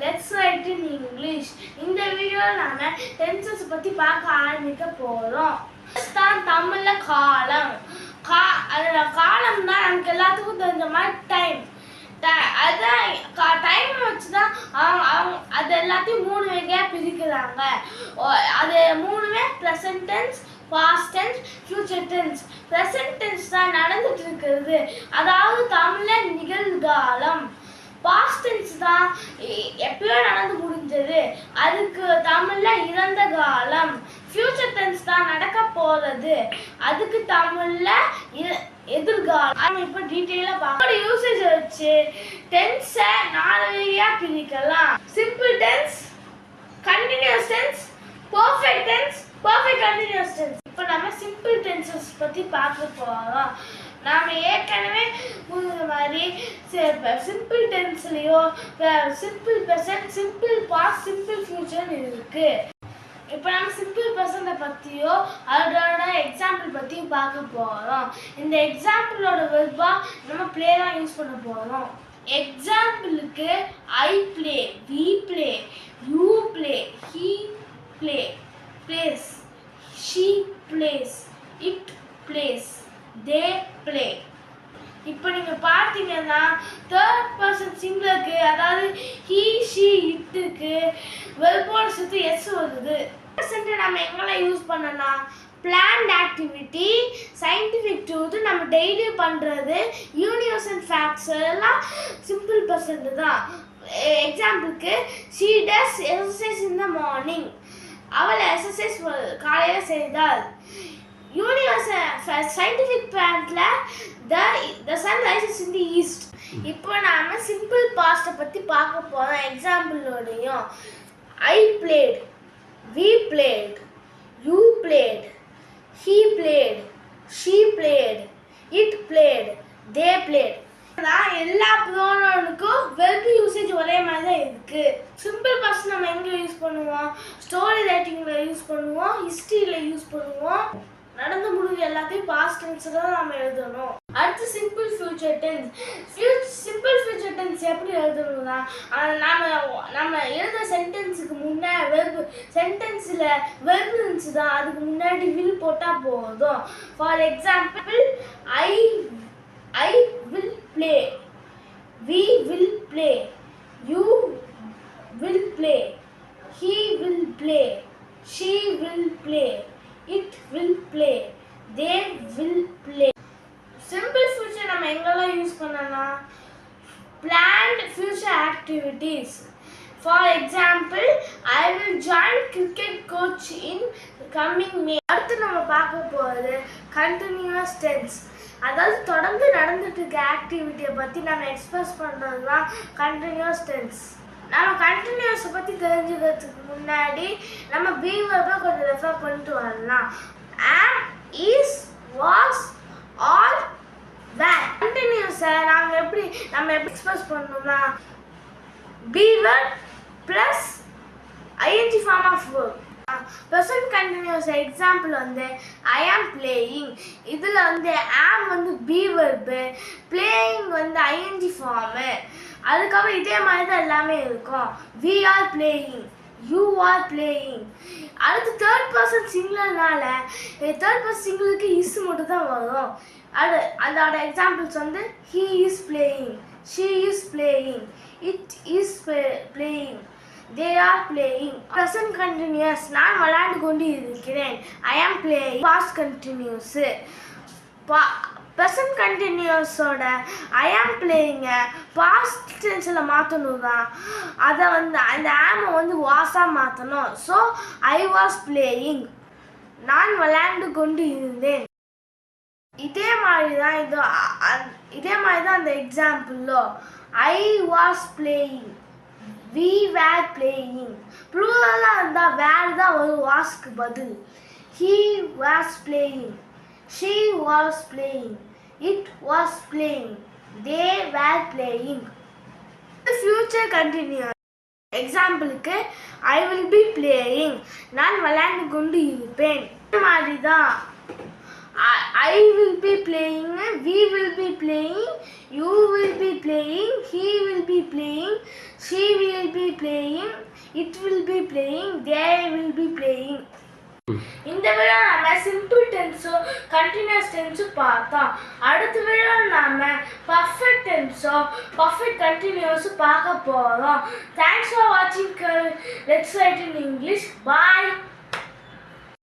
let's write in English. இந்த வீடியோல நாம tenses பத்தி பார்க்க ஆரம்பிக்க போறோம். ஃபர்ஸ்ட் தமிழ்ல காலம். அதுல காலம்னா நமக்கு எல்லாத்துக்கும் தெரிஞ்ச மாதிரி டைம். அதான் டைம் வச்சுதான் அது எல்லாத்தையும் மூணு வகையா பிரிக்கிறாங்க. அது மூணுமே present tense, past tense, future tense. Present tense தான் நடந்துட்டு இருக்கிறது, அதாவது தமிழ்ல நிகழ்காலம். பாஸ்ட் டென்ஸ் தான் எப்பயோ நடந்து முடிஞ்சது, அதுக்கு தமிழ்ல இறந்த காலம். ஃபியூச்சர் டென்ஸ் தான் நடக்க போறது, அதுக்கு தமிழ்ல எதிர்காலம். இப்ப டீடைலா பார்க்க யூசேஜ் வச்சு டென்ஸை 4 வகையா பிரிக்கலாம். Simple tense, continuous tense, perfect tense, perfect continuous tense. இப்போ நம்ம சிம்பிள் டென்சஸ் பத்தி பார்க்க போறோம். நாம ஏற்கனவே புரிஞ்ச மாதிரி சிம்பிள் டென்ஸ்லயோ simple present, simple past, simple future இருக்கு. இப்போ நம்ம சிம்பிள் ப்ரெசன்ட்டை பற்றியோ அதோட எக்ஸாம்பிள் பற்றியும் பார்க்க போகிறோம். இந்த எக்ஸாம்பிளோட வெர்பா நம்ம ப்ளே தான் யூஸ் பண்ண போகிறோம். எக்ஸாம்பிளுக்கு I play, we play, you play, he play, plays, she plays, it plays, they play. இப்போ நீங்கள் பார்த்தீங்கன்னா தேர்ட் பர்சன் சிங்குலருக்கு, அதாவது ஹீ ஷீ இட்டுக்கு வெர்போட சேர்த்து எஸ் வருது. நம்ம எங்கெல்லாம் யூஸ் பண்ணலாம்? பிளான்ட் ஆக்டிவிட்டி, சயின்டிஃபிக் ட்ரூத், நம்ம டெய்லி பண்ணுறது, யூனிவர்சல் ஃபேக்ட்ஸ் எல்லாம் சிம்பிள் பர்சன்ட் தான். எக்ஸாம்பிளுக்கு she does exercise in the morning, அவள் எக்ஸசைஸ் காலையில் செய்தாள். யூனிவர்சல் சயின்டிஃபிக் பிளான்ட்ல the sun rises in the east. இப்போ நாம சிம்பிள் பாஸ்ட்டை பற்றி பார்க்க போகிறோம் எக்ஸாம்பிளோடையும். ஐ played, we played, you played, he played, she played, it played, they played. எல்லா ப்ரோனவுனுக்கும் வெர்ப் யூசேஜ் ஒரே மாதிரி தான் இருக்கு. சிம்பிள் பாஸ்ட் நம்ம எங்கே யூஸ் பண்ணுவோம்? ஸ்டோரி ரைட்டிங்ல யூஸ் பண்ணுவோம், ஹிஸ்டரியில யூஸ் பண்ணுவோம். நடந்து முடிஞ்ச எல்லாத்தையும் பாஸ்ட் டென்ஸ்ல தான் நம்ம எழுதணும். அடுத்து simple future tense. Simple future tense எப்படி எழுதணும்னா, நம்ம எழுத சென்டென்ஸுக்கு முன்னாடி வெர்பு, சென்டென்ஸில் வெர்பு இருந்துச்சு தான், அதுக்கு முன்னாடி வில் போட்டால் போதும். For example I will play, we will play, you will play, he will play, she will play, it will play, they will play. Simple future நம்ம எங்கெல்லாம் யூஸ் பண்ணலாம்? Planned future activities. For example, I will join cricket coach in coming May. அடுத்து நம்ம பார்க்க போகிறது continuous tense. அதாவது தொடர்ந்து நடந்துட்டு இருக்க ஆக்டிவிட்டியை பற்றி நம்ம எக்ஸ்பிரஸ் பண்ணுறது தான் கண்டினியூஸ் டென்ஸ். நம்ம கண்டினியூஸை பற்றி தெரிஞ்சுக்கிறதுக்கு முன்னாடி நம்ம பி வெர்பை கொஞ்சம் ரெஃபர் பண்ணிட்டு வரலாம். am, is, was, are, were. கண்டினியூஸை நம்ம எப்படி எக்ஸ்பிரஸ் பண்ணணும்னா be verb plus ING form of verb. Present continuous example வந்து ஐ ஆம் பிளேயிங். இதில் வந்து ஆம் வந்து பி வெர்பு, பிளேயிங் வந்து ஐஎன்ஜி ஃபார்மு. அதுக்கப்புறம் இதே மாதிரி தான் எல்லாமே இருக்கும். We are playing, you are playing. அடுத்து தேர்ட் பர்சன் சிங்குலர்னால தேர்ட் பர்சன் சிங்குலருக்கு இஸ் மட்டும் தான் வரும். அதோட எக்ஸாம்பிள்ஸ் வந்து he is playing, she is playing, it is playing, they are playing. Present continuous, நான் விளையாண்டு கொண்டு இருக்கிறேன். I am playing. Past continuous. Present continuousoட I am playing past tenseல மாற்றணும் தான். அதை வந்து அந்த ஆமை வந்து வாஸா மாற்றணும். ஸோ I was playing, நான் விளையாண்டு கொண்டு இருந்தேன். இதே மாதிரி தான் அந்த எக்ஸாம்பிளோ I was playing, we were playing. ப்ளூரலாக இருந்தால் வேர் தான் ஒரு வாஸ்க்கு பதில். he was playing, she was playing, it was playing, they were playing. Future continuous எக்ஸாம்பிளுக்கு ஐ வில் பி பிளேயிங், நான் விளையாண்டு கொண்டு இருப்பேன். இந்த மாதிரி தான் I will be playing, we will be playing, you will be playing, he will be playing, she will be playing, it will be playing, they will be playing. இந்த video நாம simple டென்ஸும் continuous டென்ஸும் பார்த்தோம். அடுத்த video நாம perfect டென்ஸும் perfect கண்டினியூஸும் பார்க்க போறோம். Thanks for watching Let's Write in English. Bye.